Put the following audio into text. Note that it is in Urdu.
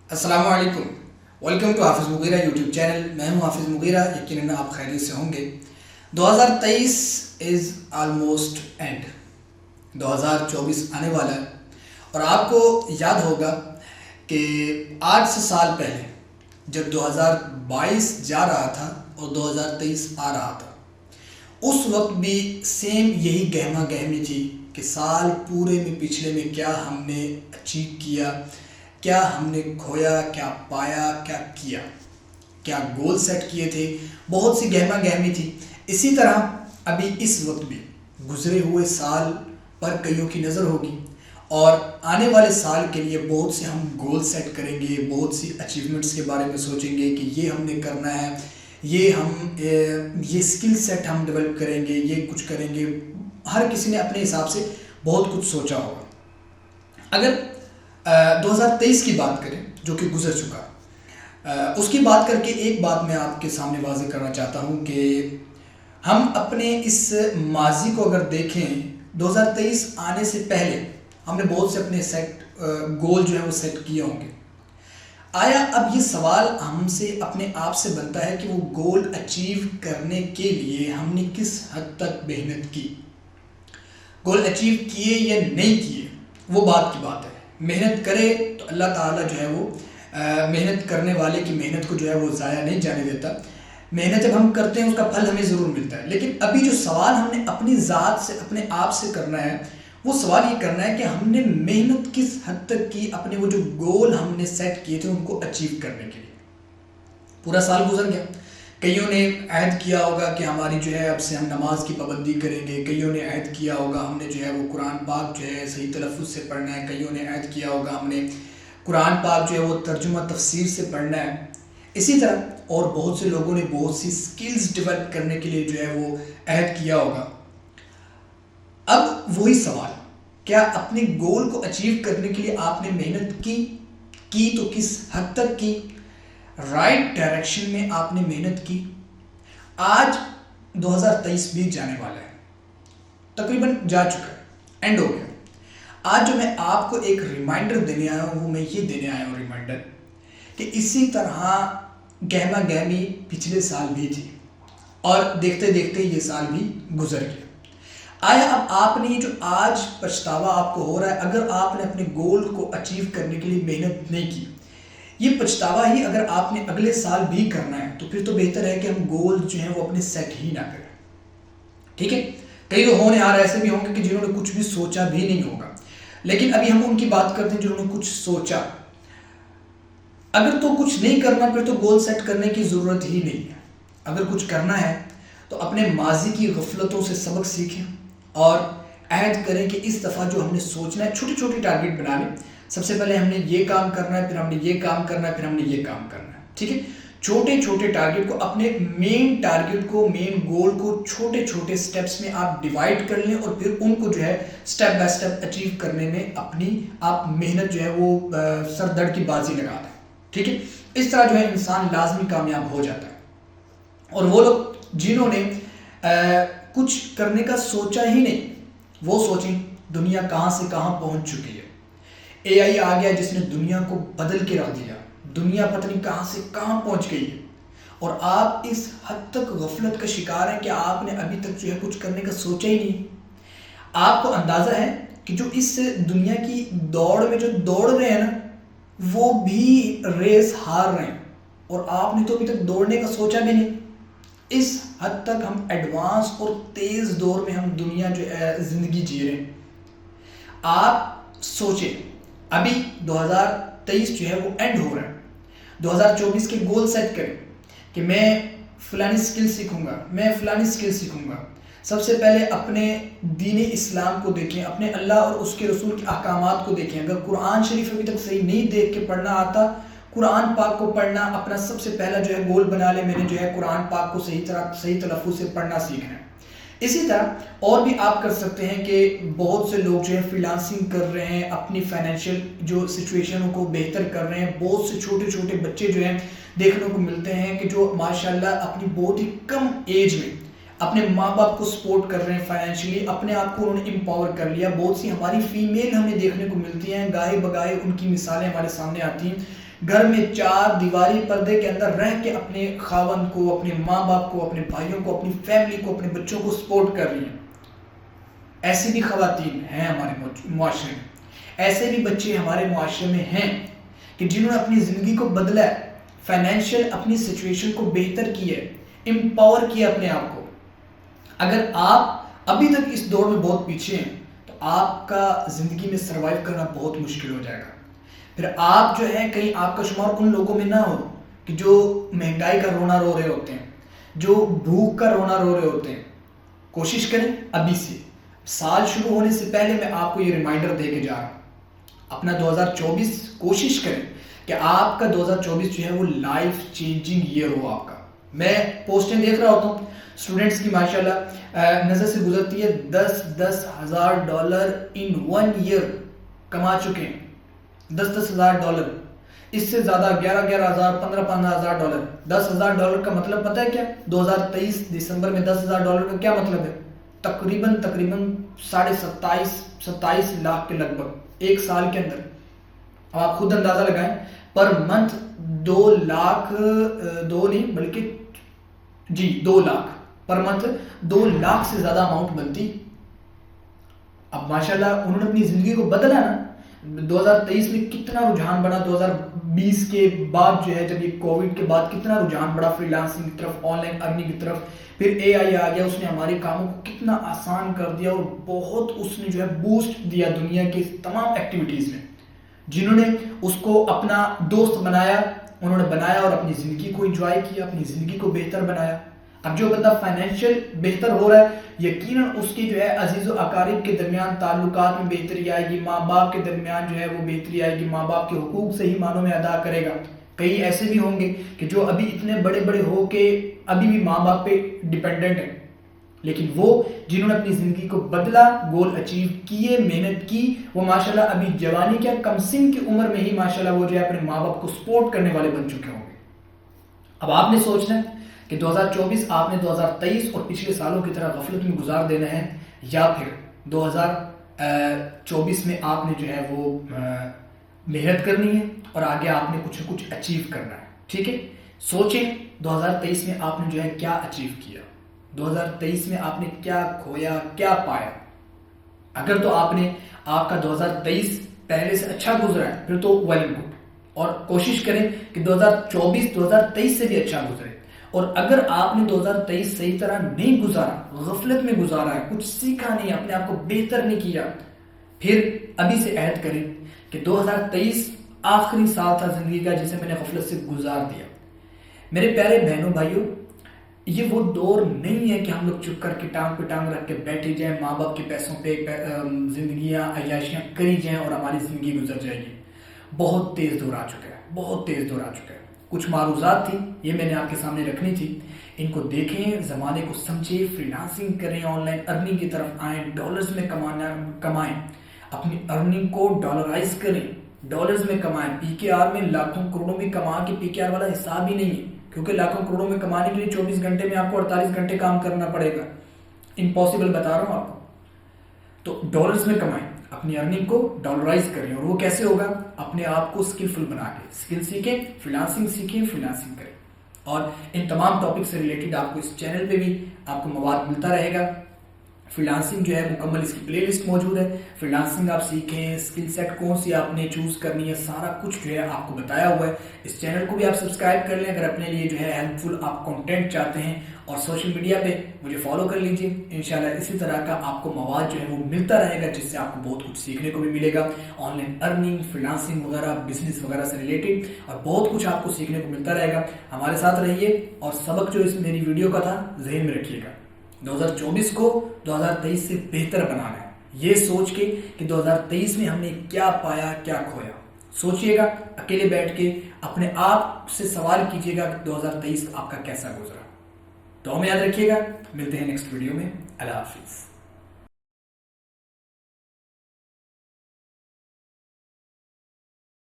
السلام علیکم، ویلکم ٹو حافظ مغیرہ یوٹیوب چینل۔ میں ہوں حافظ مغیرہ، یقیناً آپ خیریت سے ہوں گے۔ 2023 از آلموسٹ اینڈ، 2024 آنے والا ہے، اور آپ کو یاد ہوگا کہ 8 سال پہلے جب 2022 جا رہا تھا اور 2023 آ رہا تھا، اس وقت بھی سیم یہی گہما گہمی تھی کہ سال پورے میں پچھلے میں کیا ہم نے اچیو کیا، کیا ہم نے کھویا، کیا پایا، کیا کیا، کیا گول سیٹ کیے تھے، بہت سی گہما گہمی تھی۔ اسی طرح ابھی اس وقت بھی گزرے ہوئے سال پر کئیوں کی نظر ہوگی، اور آنے والے سال کے لیے بہت سے ہم گول سیٹ کریں گے، بہت سی اچیومنٹس کے بارے میں سوچیں گے کہ یہ ہم نے کرنا ہے، یہ اسکل سیٹ ہم ڈیولپ کریں گے، یہ کچھ کریں گے۔ ہر کسی نے اپنے حساب سے بہت کچھ سوچا ہوگا۔ اگر 2023 کی بات کریں جو کہ گزر چکا، اس کی بات کر کے ایک بات میں آپ کے سامنے واضح کرنا چاہتا ہوں کہ ہم اپنے اس ماضی کو اگر دیکھیں، 2023 آنے سے پہلے ہم نے بہت سے اپنے گول جو ہے وہ سیٹ کیے ہوں گے۔ آیا اب یہ سوال ہم سے اپنے آپ سے بنتا ہے کہ وہ گول اچیو کرنے کے لیے ہم نے کس حد تک محنت کی، گول اچیو کیے یا نہیں کیے، وہ بات کی بات ہے۔ محنت کرے تو اللہ تعالیٰ جو ہے وہ محنت کرنے والے کی محنت کو جو ہے وہ ضائع نہیں جانے دیتا۔ محنت جب ہم کرتے ہیں اس کا پھل ہمیں ضرور ملتا ہے، لیکن ابھی جو سوال ہم نے اپنی ذات سے، اپنے آپ سے کرنا ہے، وہ سوال یہ کرنا ہے کہ ہم نے محنت کس حد تک کی اپنے وہ جو گول ہم نے سیٹ کیے تھے ان کو اچیو کرنے کے لیے۔ پورا سال گزر گیا، کئیوں نے عہد کیا ہوگا کہ ہماری جو ہے اب سے ہم نماز کی پابندی کریں گے، کئیوں نے عہد کیا ہوگا ہم نے جو ہے وہ قرآن پاک جو ہے صحیح تلفظ سے پڑھنا ہے، کئیوں نے عہد کیا ہوگا ہم نے قرآن پاک جو ہے وہ ترجمہ تفسیر سے پڑھنا ہے۔ اسی طرح اور بہت سے لوگوں نے بہت سی سکلز ڈیولپ کرنے کے لیے جو ہے وہ عہد کیا ہوگا۔ اب وہی سوال، کیا اپنے گول کو اچیو کرنے کے لیے آپ نے محنت کی تو کس حد تک کی، رائٹ ڈائریکشن میں آپ نے محنت کی؟ آج 2023 بھی جانے والا ہے، تقریباً جا چکا ہے، اینڈ ہو گیا۔ آج جو میں آپ کو ایک ریمائنڈر دینے آیا ہوں، وہ میں یہ دینے آیا ہوں ریمائنڈر کہ اسی طرح گہما گہمی پچھلے سال بھی تھی، اور دیکھتے دیکھتے یہ سال بھی گزر گیا۔ آیا اب آپ نے یہ جو آج پچھتاوا آپ کو ہو رہا ہے، اگر آپ نے اپنے گول کو اچیو کرنے کے لیے محنت نہیں کی، یہ پچھتاوا ہی اگر آپ نے اگلے سال بھی کرنا ہے تو پھر تو بہتر ہے کہ ہم گول جو ہیں وہ اپنے سیٹ ہی نہ کریں، ٹھیک ہے؟ کئی تو ہونہار ایسے بھی ہوں گے کہ جنہوں نے کچھ بھی سوچا بھی نہیں ہوگا، لیکن ابھی ہم ان کی بات کرتے ہیں جنہوں نے کچھ سوچا۔ اگر تو کچھ نہیں کرنا پھر تو گول سیٹ کرنے کی ضرورت ہی نہیں ہے۔ اگر کچھ کرنا ہے تو اپنے ماضی کی غفلتوں سے سبق سیکھیں اور عہد کریں کہ اس دفعہ جو ہم نے سوچنا ہے، چھوٹی چھوٹی ٹارگٹ بنا لیں۔ سب سے پہلے ہم نے یہ کام کرنا ہے، پھر ہم نے یہ کام کرنا ہے، پھر ہم نے یہ کام کرنا ہے، ٹھیک ہے؟ چھوٹے چھوٹے ٹارگٹ کو، اپنے مین ٹارگٹ کو، مین گول کو چھوٹے چھوٹے سٹیپس میں آپ ڈیوائڈ کر لیں، اور پھر ان کو جو ہے سٹیپ بائی سٹیپ اچیو کرنے میں اپنی آپ محنت جو ہے وہ سر دڑ کی بازی لگا دیں، ٹھیک ہے؟ اس طرح جو ہے انسان لازمی کامیاب ہو جاتا ہے۔ اور وہ لوگ جنہوں نے کچھ کرنے کا سوچا ہی نہیں، وہ سوچیں دنیا کہاں سے کہاں پہنچ چکی ہے۔ اے آئی آ گیا جس نے دنیا کو بدل کے رکھ دیا، دنیا پتہ نہیں کہاں سے کہاں پہنچ گئی ہے، اور آپ اس حد تک غفلت کا شکار ہیں کہ آپ نے ابھی تک جو ہے کچھ کرنے کا سوچا ہی نہیں۔ آپ کو اندازہ ہے کہ جو اس دنیا کی دوڑ میں جو دوڑ رہے ہیں نا، وہ بھی ریس ہار رہے ہیں، اور آپ نے تو ابھی تک دوڑنے کا سوچا بھی نہیں۔ اس حد تک ہم ایڈوانس اور تیز دور میں ہم دنیا جو ہے زندگی جی رہے ہیں۔ آپ سوچیں، ابھی 2023 جو ہے وہ اینڈ ہو رہا ہے، 2024 کے گول سیٹ کریں کہ میں فلانی سکل سیکھوں گا، میں فلانی سکل سیکھوں گا۔ سب سے پہلے اپنے دین اسلام کو دیکھیں، اپنے اللہ اور اس کے رسول کے احکامات کو دیکھیں۔ اگر قرآن شریف ابھی تک صحیح نہیں دیکھ کے پڑھنا آتا، قرآن پاک کو پڑھنا اپنا سب سے پہلا جو ہے گول بنا لے، میں نے جو ہے قرآن پاک کو صحیح تلفظ سے پڑھنا سیکھنا ہے۔ اسی طرح اور بھی آپ کر سکتے ہیں کہ بہت سے لوگ جو ہے فری لانسنگ کر رہے ہیں، اپنی فائنینشیل جو سچویشنوں کو بہتر کر رہے ہیں۔ بہت سے چھوٹے چھوٹے بچے جو ہیں دیکھنے کو ملتے ہیں کہ جو ماشاءاللہ اپنی بہت ہی کم ایج میں اپنے ماں باپ کو سپورٹ کر رہے ہیں فائنینشلی، اپنے آپ کو انہوں نے امپاور کر لیا۔ بہت سی ہماری فیمیل ہمیں دیکھنے کو ملتی ہیں، گاہے بگاہے ان کی مثالیں ہمارے سامنے آتی ہیں گھر میں چار دیواری پردے کے اندر رہ کے اپنے خاوند کو، اپنے ماں باپ کو، اپنے بھائیوں کو، اپنی فیملی کو، اپنے بچوں کو سپورٹ کر رہی ہیں. ایسی بھی خواتین ہیں ہمارے معاشرے میں، ایسے بھی بچے ہمارے معاشرے میں ہیں کہ جنہوں نے اپنی زندگی کو بدلا ہے، فائنینشیل اپنی سچویشن کو بہتر کی ہے، امپاور کیا اپنے آپ کو. اگر آپ ابھی تک اس دور میں بہت پیچھے ہیں تو آپ کا زندگی میں سروائیو کرنا بہت مشکل ہو جائے گا. پھر آپ جو ہے کہیں آپ کا شمار ان لوگوں میں نہ ہو کہ جو مہنگائی کا رونا رو رہے ہوتے ہیں، جو بھوک کا رونا رو رہے ہوتے ہیں. کوشش کریں ابھی سے، سال شروع ہونے سے پہلے میں آپ کو یہ ریمائنڈر دے کے جا رہا ہوں. اپنا 2024 کوشش کریں کہ آپ کا 2024 جو ہے وہ لائف چینجنگ ایئر ہو آپ کا. میں پوسٹیں دیکھ رہا ہوتا ہوں اسٹوڈنٹس کی ماشاءاللہ نظر سے گزرتی ہے، $10,000 ان 1 ایئر کما چکے ہیں. $10,000 اس سے زیادہ $11,000 $15,000. $10,000 کا مطلب پتہ ہے کیا؟ 2023 دسمبر میں $10,000 کا کیا مطلب ہے؟ تقریباً 27 لاکھ کے لگ بھگ ایک سال کے اندر. اب آپ خود اندازہ لگائیں، پر منتھ 2 لاکھ، 2 نہیں بلکہ 2 لاکھ پر منتھ، 2 لاکھ سے زیادہ اماؤنٹ بنتی. اب ماشاءاللہ انہوں نے اپنی زندگی کو بدلا نا. 2023 میں کتنا رجحان بڑھا، 2020 کے بعد جو ہے جب یہ کووڈ کے بعد کتنا رجحان بڑھا فری لانسنگ کی طرف، آن لائن ارننگ کی طرف. پھر اے آئی آ گیا، اس نے ہمارے کاموں کو کتنا آسان کر دیا اور بہت اس نے جو ہے بوسٹ دیا دنیا کی تمام ایکٹیویٹیز میں. جنہوں نے اس کو اپنا دوست بنایا، انہوں نے بنایا اور اپنی زندگی کو انجوائے کیا، اپنی زندگی کو بہتر بنایا. اب جو بندہ فائنینشیل بہتر ہو رہا ہے، یقیناً اس کی جو ہے عزیز و اقارب کے درمیان تعلقات میں بہتری آئے گی، ماں باپ کے درمیان جو ہے وہ بہتری آئے گی، ماں باپ کے حقوق صحیح معنوں میں ادا کرے گا. کئی ایسے بھی ہوں گے کہ جو ابھی اتنے بڑے بڑے ہو کے ابھی بھی ماں باپ پہ ڈیپینڈنٹ ہیں، لیکن وہ جنہوں نے اپنی زندگی کو بدلا، گول اچیو کیے، محنت کی، وہ ماشاءاللہ ابھی جوانی کیا کم سن کی عمر میں ہی ماشاءاللہ وہ جو ہے اپنے ماں باپ کو سپورٹ کرنے والے بن چکے ہوں گے. اب آپ نے سوچنا ہے کہ 2024 آپ نے 2023 اور پچھلے سالوں کی طرح غفلت میں گزار دینا ہے، یا پھر 2024 میں آپ نے جو ہے وہ محنت کرنی ہے اور آگے آپ نے کچھ نہ کچھ اچیو کرنا ہے. ٹھیک ہے، سوچیں 2023 میں آپ نے جو ہے کیا اچیو کیا، 2023 میں آپ نے کیا کھویا، کیا پایا. اگر تو آپ کا 2023 پہلے سے اچھا گزرا ہے پھر تو ویل اینڈ گڈ، اور کوشش کریں کہ 2024 2023 سے بھی اچھا گزرے. اور اگر آپ نے 2023 صحیح طرح نہیں گزارا، غفلت میں گزارا ہے، کچھ سیکھا نہیں، اپنے آپ کو بہتر نہیں کیا، پھر ابھی سے عہد کریں کہ 2023 آخری سال تھا زندگی کا جسے میں نے غفلت سے گزار دیا. میرے پیارے بہنوں بھائیوں، یہ وہ دور نہیں ہے کہ ہم لوگ چپ کر کے ٹانگ پہ ٹانگ رکھ کے بیٹھے جائیں، ماں باپ کے پیسوں پہ زندگیاں عیاشیاں کری جائیں اور ہماری زندگی گزر جائے گی. بہت تیز دور آ چکا ہے، بہت تیز دور آ چکا ہے. کچھ معروضات تھی، یہ میں نے آپ کے سامنے رکھنی تھی. ان کو دیکھیں، زمانے کو سمجھیں، فری لانسنگ کریں، آن لائن ارننگ کی طرف آئیں، ڈالرز میں کمائیں، اپنی ارننگ کو ڈالرائز کریں، ڈالرز میں کمائیں. پی کے آر میں لاکھوں کروڑوں میں کما کے پی کے آر والا حساب ہی نہیں ہے، کیونکہ لاکھوں کروڑوں میں کمانے کے لیے 24 گھنٹے میں آپ کو 48 گھنٹے کام کرنا پڑے گا. امپاسبل بتا رہا ہوں آپ کو. تو ڈالرز میں کمائیں، اپنی ارننگ کو ڈالرائز کریں. اور وہ کیسے ہوگا؟ اپنے آپ کو اسکلفل بنا کے. اسکل سیکھیں، فری لانسنگ سیکھیں، فری لانسنگ کریں. اور ان تمام ٹاپک سے ریلیٹڈ آپ کو اس چینل پہ بھی آپ کو مواد ملتا رہے گا. فری لانسنگ جو ہے مکمل اس کی پلے لسٹ موجود ہے. فری لانسنگ آپ سیکھیں، اسکل سیٹ کون سی آپ نے چوز کرنی ہے، سارا کچھ جو ہے آپ کو بتایا ہوا ہے. اس چینل کو بھی آپ سبسکرائب کر لیں اگر اپنے لیے جو ہے ہیلپ فل آپ کنٹینٹ چاہتے ہیں. اور سوشل میڈیا پہ مجھے فالو کر لیجیے. انشاءاللہ اسی طرح کا آپ کو مواد جو ہے وہ ملتا رہے گا، جس سے آپ کو بہت کچھ سیکھنے کو بھی ملے گا. Online earning, freelancing وغیرہ، بزنس وغیرہ سے ریلیٹڈ، اور بہت کچھ آپ کو سیکھنے کو ملتا رہے گا. ہمارے ساتھ رہیے اور سبق جو اس میری ویڈیو کا تھا ذہن میں رکھیے گا. 2024 کو 2023 سے بہتر بنانا ہے، یہ سوچ کے کہ 2023 میں ہم نے کیا پایا، کیا کھویا. سوچئے گا، اکیلے بیٹھ کے اپنے آپ سے سوال کیجئے گا کہ 2023 آپ کا کیسا گزرا. دعا میں یاد رکھیے گا. ملتے ہیں نیکسٹ ویڈیو میں. اللہ حافظ.